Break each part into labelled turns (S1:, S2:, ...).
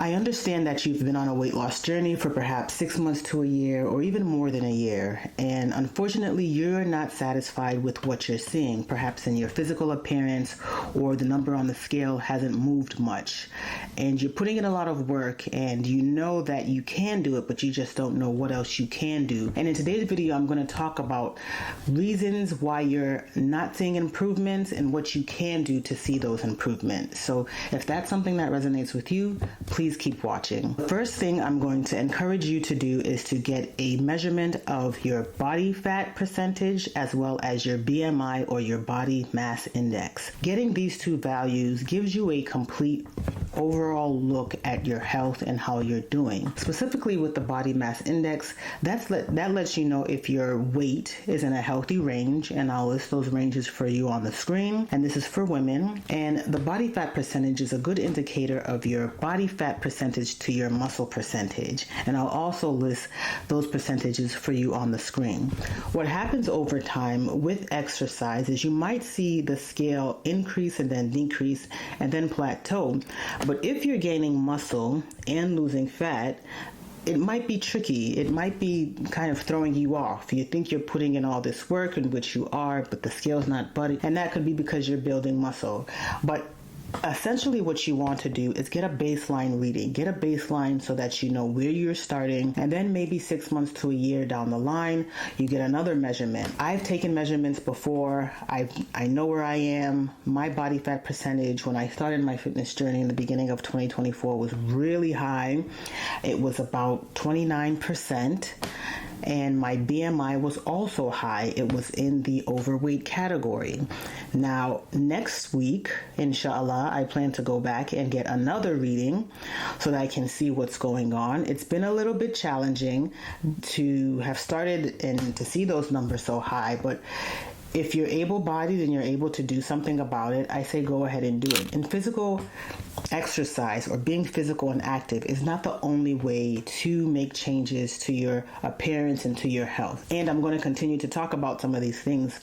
S1: I understand that you've been on a weight loss journey for perhaps 6 months to a year or even more than a year, and unfortunately you're not satisfied with what you're seeing, perhaps in your physical appearance, or the number on the scale hasn't moved much, and you're putting in a lot of work and you know that you can do it, but you just don't know what else you can do. And in today's video I'm going to talk about reasons why you're not seeing improvements and what you can do to see those improvements. So if that's something that resonates with you, please keep watching. The first thing I'm going to encourage you to do is to get a measurement of your body fat percentage as well as your BMI or your body mass index. Getting these two values gives you a complete overall look at your health and how you're doing. Specifically with the body mass index, that lets you know if your weight is in a healthy range, and I'll list those ranges for you on the screen, and this is for women. And the body fat percentage is a good indicator of your body fat percentage to your muscle percentage, and I'll also list those percentages for you on the screen. What happens over time with exercise is you might see the scale increase and then decrease and then plateau. But if you're gaining muscle and losing fat, it might be tricky. It might be kind of throwing you off. You think you're putting in all this work, in which you are, but the scale's not budging, and that could be because you're building muscle. But essentially what you want to do is get a baseline reading. Get a baseline so that you know where you're starting, and then maybe 6 months to a year down the line, you get another measurement. I've taken measurements before. I know where I am. My body fat percentage when I started my fitness journey in the beginning of 2024 was really high. It was about 29%. And my BMI was also high. It was in the overweight category. Now, next week, inshallah, I plan to go back and get another reading so that I can see what's going on. It's been a little bit challenging to have started and to see those numbers so high, but if you're able-bodied and you're able to do something about it, I say go ahead and do it. And physical exercise or being physical and active is not the only way to make changes to your appearance and to your health. And I'm going to continue to talk about some of these things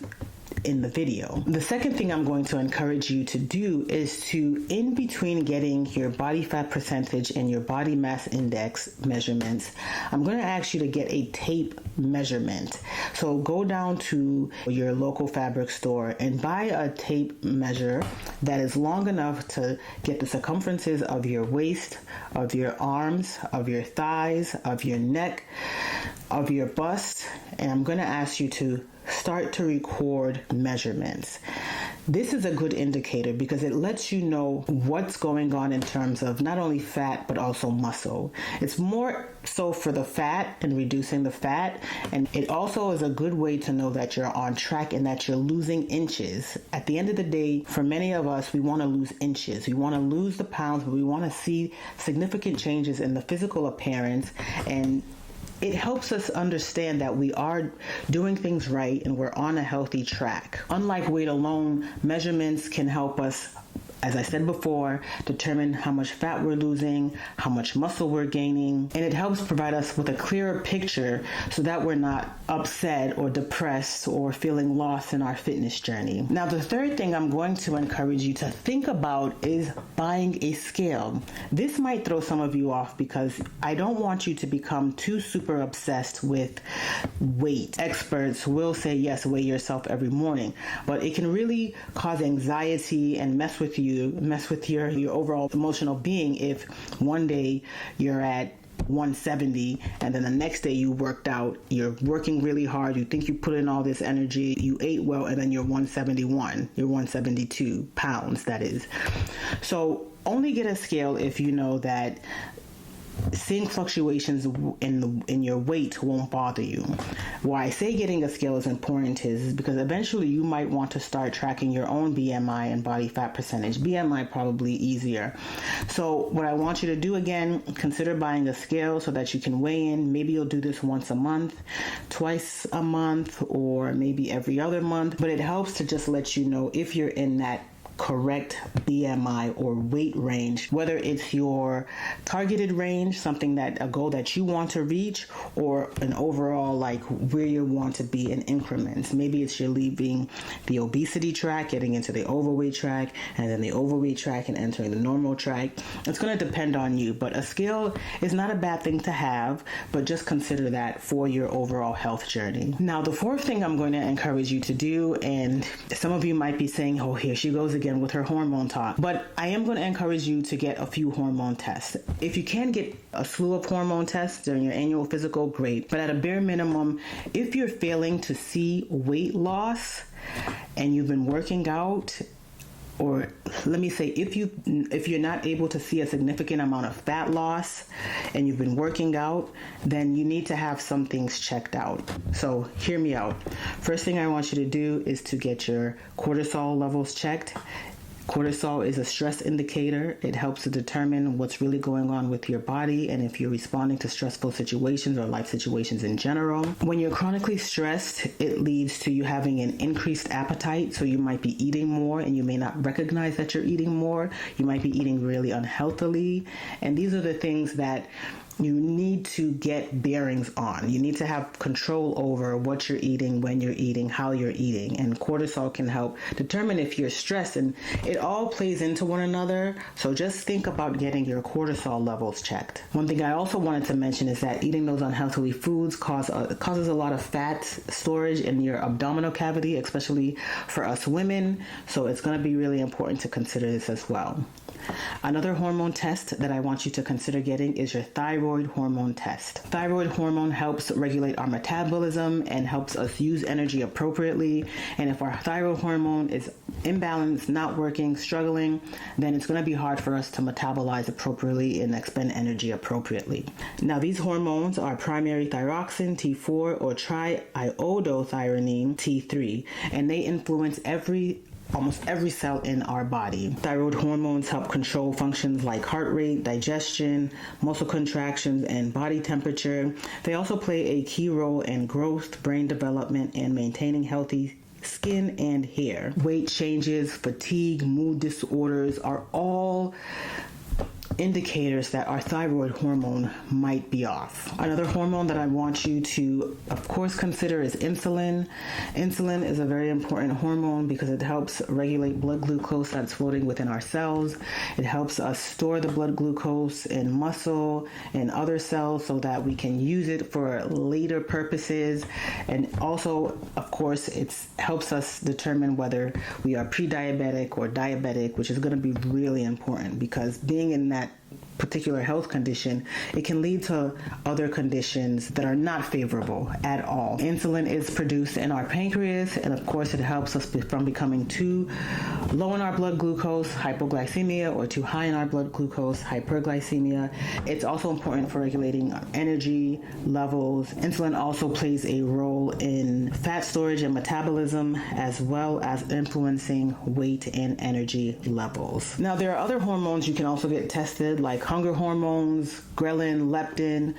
S1: in the video. The second thing I'm going to encourage you to do is to, in between getting your body fat percentage and your body mass index measurements, I'm going to ask you to get a tape measurement. So go down to your local fabric store and buy a tape measure that is long enough to get the circumferences of your waist, of your arms, of your thighs, of your neck, of your bust, and I'm going to ask you to start to record measurements. This is a good indicator because it lets you know what's going on in terms of not only fat but also muscle. It's more so for the fat and reducing the fat, and it also is a good way to know that you're on track and that you're losing inches. At the end of the day, for many of us, we want to lose inches. We want to lose the pounds, but we want to see significant changes in the physical appearance, and it helps us understand that we are doing things right and we're on a healthy track. Unlike weight alone, measurements can help us, as I said before, determine how much fat we're losing, how much muscle we're gaining, and it helps provide us with a clearer picture so that we're not upset or depressed or feeling lost in our fitness journey. Now, the third thing I'm going to encourage you to think about is buying a scale. This might throw some of you off because I don't want you to become too super obsessed with weight. Experts will say, yes, weigh yourself every morning, but it can really cause anxiety and mess with your overall emotional being if one day you're at 170 and then the next day you worked out, you're working really hard, you think you put in all this energy, you ate well, and then you're 171, you're 172 pounds, that is. So only get a scale if you know that seeing fluctuations in your weight won't bother you. Why I say getting a scale is important is because eventually you might want to start tracking your own BMI and body fat percentage. BMI probably easier. So what I want you to do, again, consider buying a scale so that you can weigh in. Maybe you'll do this once a month, twice a month, or maybe every other month, but it helps to just let you know if you're in that correct BMI or weight range, whether it's your targeted range, a goal that you want to reach, or an overall like where you want to be in increments. Maybe it's you're leaving the obesity track, getting into the overweight track, and then the overweight track and entering the normal track. It's going to depend on you, but a scale is not a bad thing to have, but just consider that for your overall health journey. Now, the fourth thing I'm going to encourage you to do, and some of you might be saying, oh, here she goes again with her hormone talk, but I am going to encourage you to get a few hormone tests. If you can get a slew of hormone tests during your annual physical, great. But at a bare minimum, if you're failing to see weight loss and you've been working out, or let me say, if you're not able to see a significant amount of fat loss and you've been working out, then you need to have some things checked out. So hear me out. First thing I want you to do is to get your cortisol levels checked. Cortisol is a stress indicator. It helps to determine what's really going on with your body and if you're responding to stressful situations or life situations in general. When you're chronically stressed, it leads to you having an increased appetite. So you might be eating more and you may not recognize that you're eating more. You might be eating really unhealthily. And these are the things that you need to get bearings on. You need to have control over what you're eating, when you're eating, how you're eating. And cortisol can help determine if you're stressed. And it all plays into one another. So just think about getting your cortisol levels checked. One thing I also wanted to mention is that eating those unhealthy foods causes a lot of fat storage in your abdominal cavity, especially for us women. So it's going to be really important to consider this as well. Another hormone test that I want you to consider getting is your thyroid hormone test. Thyroid hormone helps regulate our metabolism and helps us use energy appropriately. And if our thyroid hormone is imbalanced, not working, struggling, then it's going to be hard for us to metabolize appropriately and expend energy appropriately. Now, these hormones are primary thyroxine, T4, or triiodothyronine, T3, and they influence almost every cell in our body. Thyroid hormones help control functions like heart rate, digestion, muscle contractions, and body temperature. They also play a key role in growth, brain development, and maintaining healthy skin and hair. Weight changes, fatigue, mood disorders are all indicators that our thyroid hormone might be off. Another hormone that I want you to, of course, consider is insulin. Insulin is a very important hormone because it helps regulate blood glucose that's floating within our cells. It helps us store the blood glucose in muscle and other cells so that we can use it for later purposes. And also, of course, it helps us determine whether we are pre-diabetic or diabetic, which is going to be really important because being in that particular health condition, it can lead to other conditions that are not favorable at all. Insulin is produced in our pancreas, and of course it helps us from becoming too low in our blood glucose, hypoglycemia, or too high in our blood glucose, hyperglycemia. It's also important for regulating our energy levels. Insulin also plays a role in fat storage and metabolism, as well as influencing weight and energy levels. Now, there are other hormones you can also get tested, like hunger hormones, ghrelin, leptin,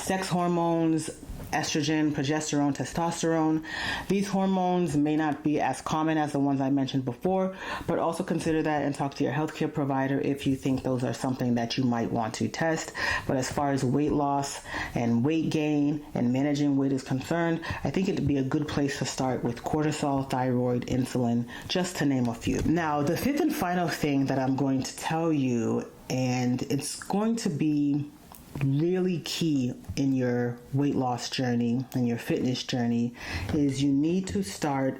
S1: sex hormones, estrogen, progesterone, testosterone. These hormones may not be as common as the ones I mentioned before, but also consider that and talk to your healthcare provider if you think those are something that you might want to test. But as far as weight loss and weight gain and managing weight is concerned, I think it'd be a good place to start with cortisol, thyroid, insulin, just to name a few. Now, the fifth and final thing that I'm going to tell you, and it's going to be really key in your weight loss journey and your fitness journey, is you need to start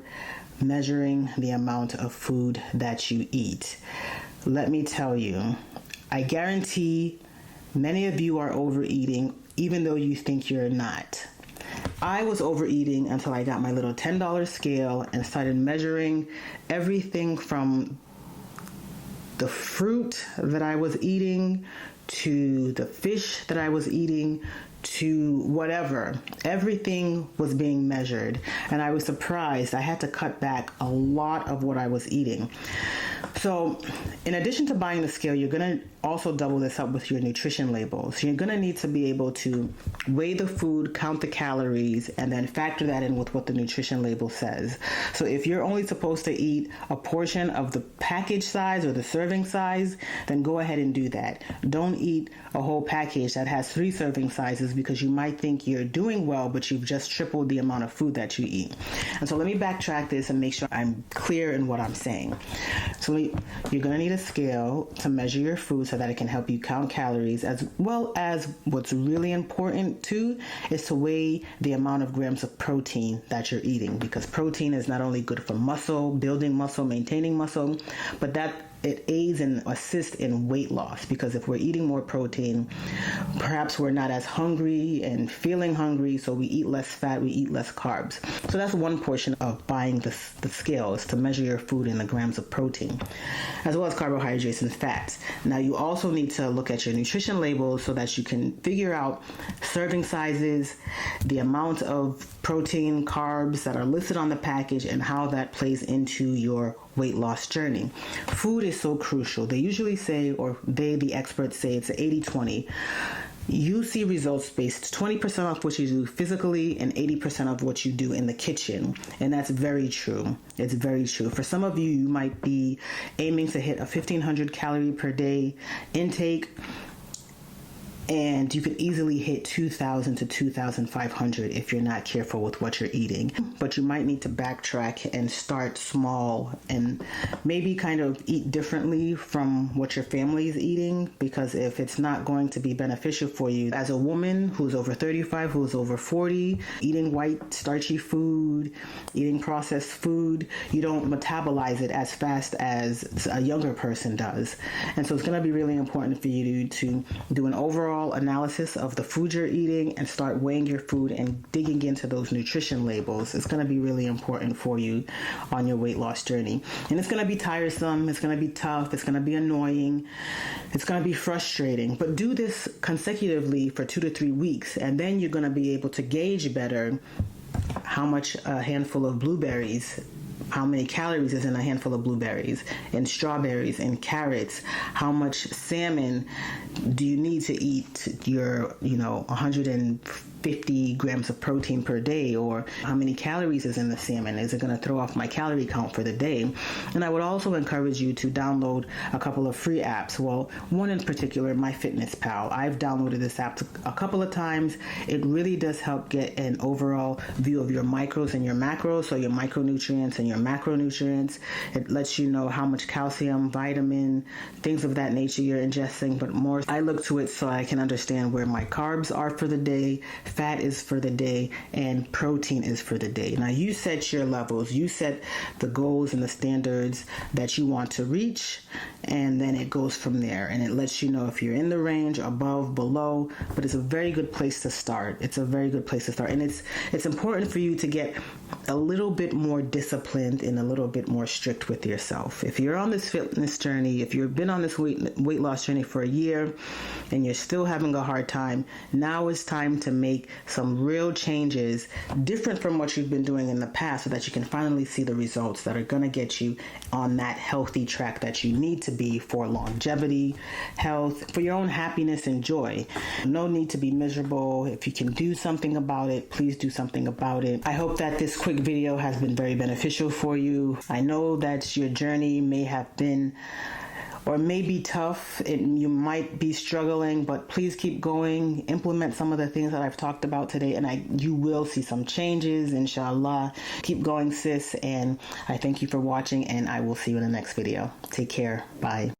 S1: measuring the amount of food that you eat. Let me tell you, I guarantee many of you are overeating, even though you think you're not. I was overeating until I got my little $10 scale and started measuring everything from the fruit that I was eating, to the fish that I was eating, to whatever. Everything was being measured, and I was surprised. I had to cut back a lot of what I was eating. So in addition to buying the scale, you're going to also double this up with your nutrition labels. You're going to need to be able to weigh the food, count the calories, and then factor that in with what the nutrition label says. So if you're only supposed to eat a portion of the package size or the serving size, then go ahead and do that. Don't eat a whole package that has 3 serving sizes, because you might think you're doing well, but you've just tripled the amount of food that you eat. And so let me backtrack this and make sure I'm clear in what I'm saying. So you're going to need a scale to measure your food so that it can help you count calories, as well as what's really important too is to weigh the amount of grams of protein that you're eating, because protein is not only good for muscle, building muscle, maintaining muscle, but that it aids and assists in weight loss, because if we're eating more protein, perhaps we're not as hungry and feeling hungry, so we eat less fat, we eat less carbs. So that's one portion of buying the scale, is to measure your food in the grams of protein, as well as carbohydrates and fats. Now you also need to look at your nutrition labels so that you can figure out serving sizes, the amount of protein, carbs that are listed on the package, and how that plays into your weight loss journey. Food is so crucial. They usually say, or the experts say, it's 80-20. You see results based 20% off what you do physically and 80% of what you do in the kitchen. And that's very true. It's very true. For some of you, you might be aiming to hit a 1,500 calorie per day intake, and you could easily hit 2,000 to 2,500 if you're not careful with what you're eating. But you might need to backtrack and start small and maybe kind of eat differently from what your family is eating, because if it's not going to be beneficial for you as a woman who's over 35, who's over 40, eating white starchy food, eating processed food, you don't metabolize it as fast as a younger person does. And so it's going to be really important for you to do an overall analysis of the food you're eating and start weighing your food and digging into those nutrition labels. It's going to be really important for you on your weight loss journey. And it's going to be tiresome, it's going to be tough, it's going to be annoying, it's going to be frustrating, but do this consecutively for 2 to 3 weeks, and then you're going to be able to gauge better how much a handful of blueberries, how many calories is in a handful of blueberries and strawberries and carrots, how much salmon do you need to eat your 150 grams of protein per day, or how many calories is in the salmon? Is it going to throw off my calorie count for the day? And I would also encourage you to download a couple of free apps. Well, one in particular, MyFitnessPal. I've downloaded this app a couple of times. It really does help get an overall view of your micros and your macros, so your micronutrients and your macronutrients. It lets you know how much calcium, vitamin, things of that nature you're ingesting, but more, I look to it so I can understand where my carbs are for the day, fat is for the day, and protein is for the day. Now you set your levels, you set the goals and the standards that you want to reach, and then it goes from there, and it lets you know if you're in the range, above, below. But it's a very good place to start. It's a very good place to start, and it's important for you to get a little bit more disciplined and a little bit more strict with yourself. If you're on this fitness journey, if you've been on this weight loss journey for a year and you're still having a hard time, now is time to make some real changes different from what you've been doing in the past, so that you can finally see the results that are going to get you on that healthy track that you need to be for longevity, health, for your own happiness and joy. No need to be miserable. If you can do something about it, please do something about it. I hope that this quick video has been very beneficial for you. I know that your journey may have been or may be tough. You might be struggling, but please keep going. Implement some of the things that I've talked about today, and you will see some changes, inshallah. Keep going, sis, and I thank you for watching, and I will see you in the next video. Take care. Bye.